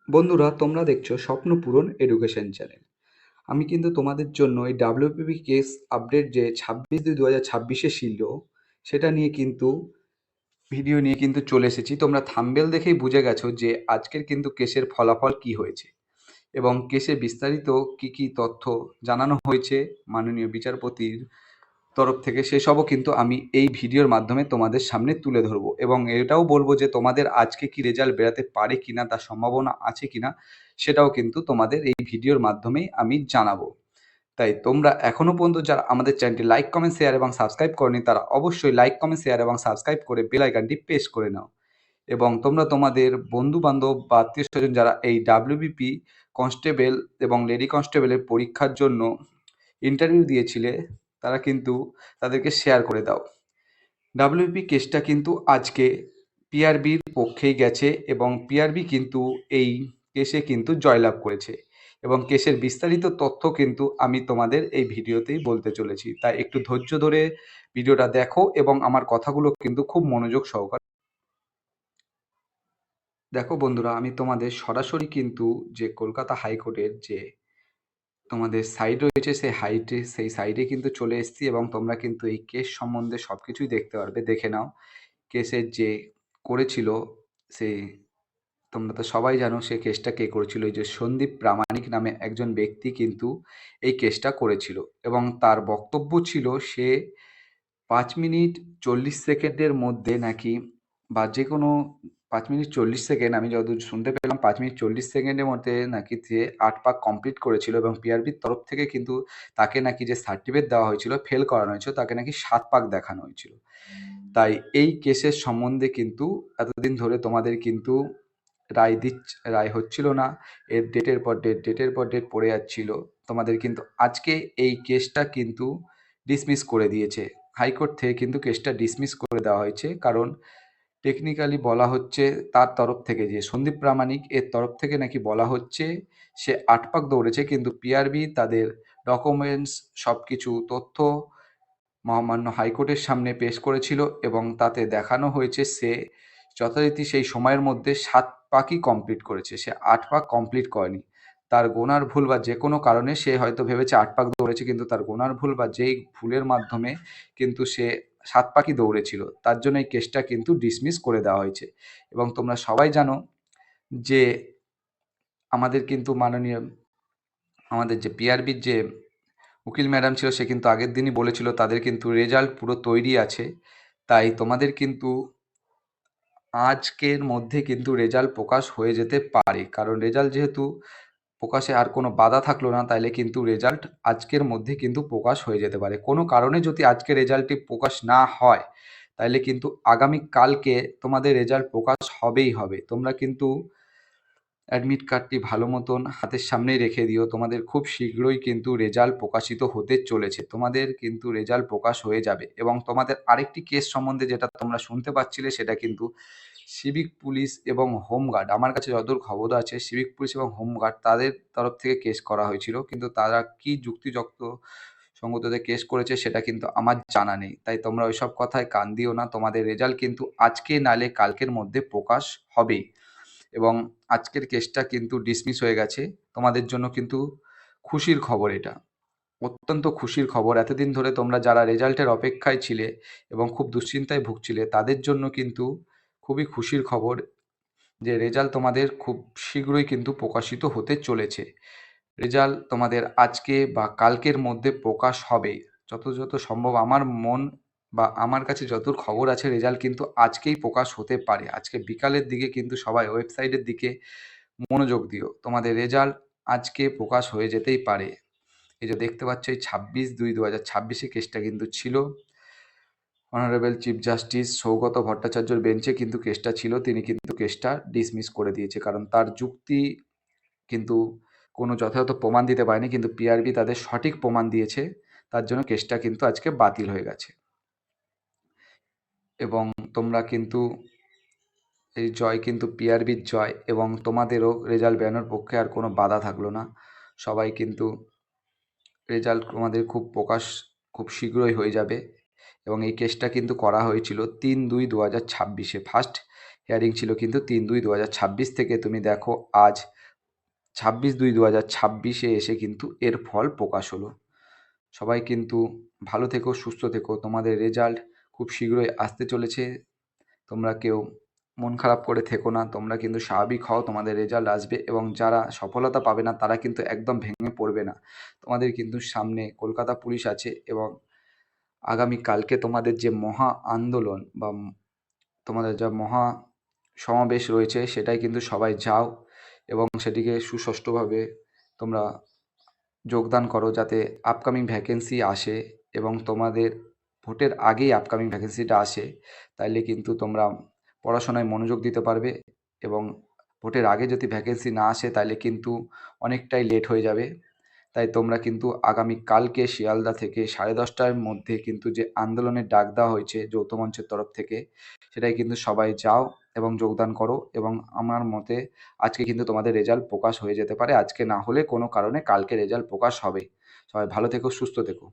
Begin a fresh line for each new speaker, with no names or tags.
বন্ধুরা, তোমরা দেখছো স্বপ্ন পূরণ এডুকেশন চ্যানেল। আমি কিন্তু তোমাদের জন্য এই ডাব্লিউপিপি কেস আপডেট যে 26/2/2026 ছিল, সেটা নিয়ে কিন্তু ভিডিও নিয়ে কিন্তু চলে এসেছি। তোমরা থাম্বনেল দেখেই বুঝে গেছো যে আজকের কিন্তু কেসের ফলাফল কি হয়েছে এবং কেসে বিস্তারিত কি কি তথ্য জানানো হয়েছে মাননীয় বিচারপতির তরফ থেকে, সেসবও কিন্তু আমি এই ভিডিওর মাধ্যমে তোমাদের সামনে তুলে ধরবো এবং এটাও বলবো যে তোমাদের আজকে কি রেজাল্ট বেরাতে পারে কিনা, তার সম্ভাবনা আছে কিনা, সেটাও কিন্তু তোমাদের এই ভিডিওর মাধ্যমেই আমি জানাবো। তাই তোমরা এখনো পর্যন্ত যারা আমাদের চ্যানেলটি লাইক কমেন্ট শেয়ার এবং সাবস্ক্রাইব করনি, তারা অবশ্যই লাইক কমেন্ট শেয়ার এবং সাবস্ক্রাইব করে বেল আইকনটি প্রেস করে নাও এবং তোমরা তোমাদের বন্ধু বান্ধব বা আত্মীয় স্বজন যারা এই ডাব্লিউবিপি কনস্টেবল এবং লেডি কনস্টেবলের পরীক্ষার জন্য ইন্টারভিউ দিয়েছিলে, তারা কিন্তু তাদেরকে শেয়ার করে দাও। ডাব্লিউপি কেসটা কিন্তু আজকে পিআরবির পক্ষেই গেছে এবং পিআরবি কিন্তু এই কেসে কিন্তু জয়লাভ করেছে এবং কেসের বিস্তারিত তথ্য কিন্তু আমি তোমাদের এই ভিডিওতেই বলতে চলেছি। তাই একটু ধৈর্য ধরে ভিডিওটা দেখো এবং আমার কথাগুলো কিন্তু খুব মনোযোগ সহকারে দেখো। বন্ধুরা, আমি তোমাদের সরাসরি কিন্তু যে কলকাতা হাইকোর্টের যে তোমাদের সাইড রয়েছে সেই সাইডে কিন্তু চলে এসেছি এবং তোমরা কিন্তু এই কেস সম্বন্ধে সব কিছুই দেখতে পারবে। দেখে নাও কেসের যে করেছিল, সে তোমরা তো সবাই জানো সে কেসটা কে করেছিল। এই যে সন্দীপ প্রামাণিক নামে একজন ব্যক্তি কিন্তু এই কেসটা করেছিল এবং তার বক্তব্য ছিল সে 5 মিনিট 40 সেকেন্ডের মধ্যে নাকি, বা যে কোনো 5 মিনিট 40 সেকেন্ড, আমি যতদূর শুনতে পেলাম 5 মিনিট 40 সেকেন্ডের মধ্যে নাকি সে 8 পাক কমপ্লিট করেছিল এবং পিআরবির তরফ থেকে কিন্তু তাকে নাকি যে সার্টিফিকেট দেওয়া হয়েছিল, ফেল করানো হয়েছিল, তাকে নাকি 7 পাক দেখানো হয়েছিল। তাই এই কেসের সম্বন্ধে কিন্তু এতদিন ধরে তোমাদের কিন্তু রায় হচ্ছিল না। এর ডেটের পর ডেট পড়ে যাচ্ছিল। তোমাদের কিন্তু আজকে এই কেসটা কিন্তু ডিসমিস করে দিয়েছে হাইকোর্ট থেকে, কিন্তু কেসটা ডিসমিস করে দেওয়া হয়েছে। কারণ টেকনিক্যালি বলা হচ্ছে তার তরফ থেকে, যে সন্দীপ প্রামাণিক এর তরফ থেকে নাকি বলা হচ্ছে সে 8 পাক দৌড়েছে, কিন্তু পিআরবি তাদের ডকুমেন্টস সব কিছু তথ্য মহামান্য হাইকোর্টের সামনে পেশ করেছিল এবং তাতে দেখানো হয়েছে সে যথারীতি সেই সময়ের মধ্যে 7 পাকই কমপ্লিট করেছে, সে 8 পাক কমপ্লিট করেনি। তার গোনার ভুল বা যে কোনো কারণে সে হয়তো ভেবেছে 8 পাক দৌড়েছে, কিন্তু তার গোনার ভুল বা যেই ভুলের মাধ্যমে কিন্তু সে 7 পাকই দৌড়েছিল, তার জন্য এই কেসটা কিন্তু ডিসমিস করে দেওয়া হয়েছে। এবং তোমরা সবাই জানো যে আমাদের কিন্তু মাননীয় আমাদের যে পিআরবির যে উকিল ম্যাডাম ছিল, সে কিন্তু আগের দিনই বলেছিল তাদের কিন্তু রেজাল্ট পুরো তৈরি আছে। তাই তোমাদের কিন্তু আজকের মধ্যে কিন্তু রেজাল্ট প্রকাশ হয়ে যেতে পারে, কারণ রেজাল্ট যেহেতু প্রকাশে আর কোনো বাধা থাকলো না, তাইলে কিন্তু রেজাল্ট আজকের মধ্যে কিন্তু প্রকাশ হয়ে যেতে পারে। কোনো কারণে যদি আজকে রেজাল্টটি প্রকাশ না হয়, তাইলে কিন্তু আগামী কালকে তোমাদের রেজাল্ট প্রকাশ হবেই হবে। তোমরা কিন্তু অ্যাডমিট কার্ডটি ভালো মতন হাতের সামনেই রেখে দিও। তোমাদের খুব শীঘ্রই কিন্তু রেজাল্ট প্রকাশিত হতে চলেছে, তোমাদের কিন্তু রেজাল্ট প্রকাশ হয়ে যাবে। এবং তোমাদের আরেকটি কেস সম্বন্ধে যেটা তোমরা শুনতে পাচ্ছিলে, সেটা কিন্তু সিভিক পুলিশ এবং হোমগার্ড, আমার কাছে যতদূর খবর আছে সিভিক পুলিশ এবং হোমগার্ড তাদের তরফ থেকে কেস করা হয়েছিল, কিন্তু তারা কি যুক্তিযুক্ত সঙ্গততে কেস করেছে সেটা কিন্তু আমার জানা নেই। তাই তোমরা ওইসব কথায় কান দিও না, তোমাদের রেজাল্ট কিন্তু আজকে নালে কালকের মধ্যে প্রকাশ হবেই। এবং আজকের কেসটা কিন্তু ডিসমিস হয়ে গেছে, তোমাদের জন্য কিন্তু খুশির খবর এটা, অত্যন্ত খুশির খবর। এতদিন ধরে তোমরা যারা রেজাল্টের অপেক্ষায় ছিলে এবং খুব দুশ্চিন্তায় ভুগছিলে, তাদের জন্য কিন্তু খুবই খুশির খবর যে রেজাল্ট তোমাদের খুব শীঘ্রই কিন্তু প্রকাশিত হতে চলেছে। রেজাল্ট তোমাদের আজকে বা কালকের মধ্যে প্রকাশ হবে যত সম্ভব। আমার মন বা আমার কাছে যতদূর খবর আছে, রেজাল্ট কিন্তু আজকেই প্রকাশ হতে পারে। আজকে বিকালের দিকে কিন্তু সবাই ওয়েবসাইটের দিকে মনোযোগ দিও, তোমাদের রেজাল্ট আজকে প্রকাশ হয়ে যেতেই পারে। এই যে দেখতে পাচ্ছ, এই 26/2/2026 কেসটা কিন্তু ছিল। অনারেবল চিফ জাস্টিস সৌগত ভট্টাচার্যর বেঞ্চে কিন্তু কেসটা ছিল, তিনি কিন্তু কেসটা ডিসমিস করে দিয়েছে, কারণ তার যুক্তি কিন্তু কোনো যথাযথ প্রমাণ দিতে পারেনি, কিন্তু পিআরবি তাদের সঠিক প্রমাণ দিয়েছে, তার জন্য কেসটা কিন্তু আজকে বাতিল হয়ে গেছে। এবং তোমরা কিন্তু এই জয় কিন্তু পিআরবির জয়, এবং তোমাদেরও রেজাল্ট বেরোনোর পক্ষে আর কোনো বাধা থাকলো না। সবাই কিন্তু রেজাল্ট তোমাদের খুব শীঘ্রই হয়ে যাবে। এবং এই কেসটা কিন্তু করা হয়েছিল 3/2/2026 ফার্স্ট হিয়ারিং ছিল কিন্তু 3/2/2026 থেকে তুমি দেখো আজ 26/2/2026-এ এসে কিন্তু এর ফল প্রকাশ হলো। সবাই কিন্তু ভালো থেকো, সুস্থ থেকো। তোমাদের রেজাল্ট খুব শীঘ্রই আসতে চলেছে। তোমরা কেউ মন খারাপ করে থেকো না। তোমরা কিন্তু স্বাভাবিক হও, তোমাদের রেজাল্ট আসবে এবং যারা সফলতা পাবে না তারা কিন্তু একদম ভেঙে পড়বে না। তোমাদের কিন্তু সামনে কলকাতা পুলিশ আছে এবং আগামীকালকে তোমাদের যে মহা আন্দোলন বা তোমাদের যা মহা সমাবেশ রয়েছে সেটায় কিন্তু সবাই যাও এবং সেটিকে সুষ্ঠুভাবে তোমরা যোগদান করো যাতে আপকামিং ভ্যাকেন্সি আসে এবং তোমাদের ভোটের আগেই আপকামিং ভ্যাকেন্সিটা আসে। তাইলে কিন্তু তোমরা পড়াশোনায় মনোযোগ দিতে পারবে এবং ভোটের আগে যদি ভ্যাকেন্সি না আসে তাহলে কিন্তু অনেকটাই লেট হয়ে যাবে। তাই তোমরা কিন্তু আগামীকালকে শিয়ালদা থেকে 10:30টার মধ্যে কিন্তু যে আন্দোলনের ডাক দেওয়া হয়েছে যৌথ মঞ্চের তরফ থেকে, সেটাই কিন্তু সবাই যাও এবং যোগদান করো এবং আমার মতে আজকে কিন্তু তোমাদের রেজাল্ট প্রকাশ হয়ে যেতে পারে। আজকে না হলে কোনো কারণে কালকে রেজাল্ট প্রকাশ হবে। সবাই ভালো থেকো, সুস্থ থেকো।